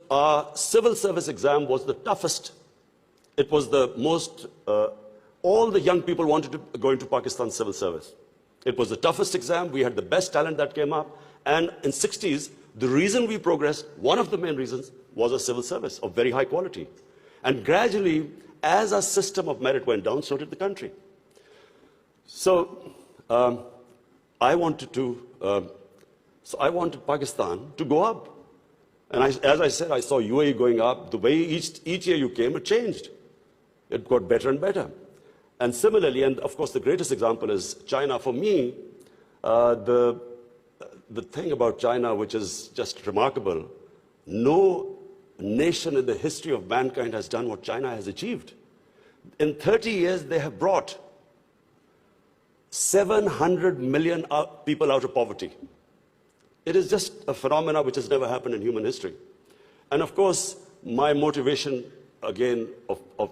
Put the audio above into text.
our civil service exam was the toughest. It was the most, all the young people wanted to go into Pakistan civil service. It was the toughest exam. We had the best talent that came up. And in 60s, the reason we progressed, one of the main reasons, was a civil service of very high quality. And gradually, as our system of merit went down, so did the country. So I wanted Pakistan to go up. And as I said, I saw UAE going up. The way each year you came, it changed. It got better and better. And similarly, and of course the greatest example is China. For me, the thing about China, which is just remarkable, no nation in the history of mankind has done what China has achieved. In 30 years, they have brought 700 million people out of poverty. It is just a phenomenon which has never happened in human history. And of course, my motivation, again, of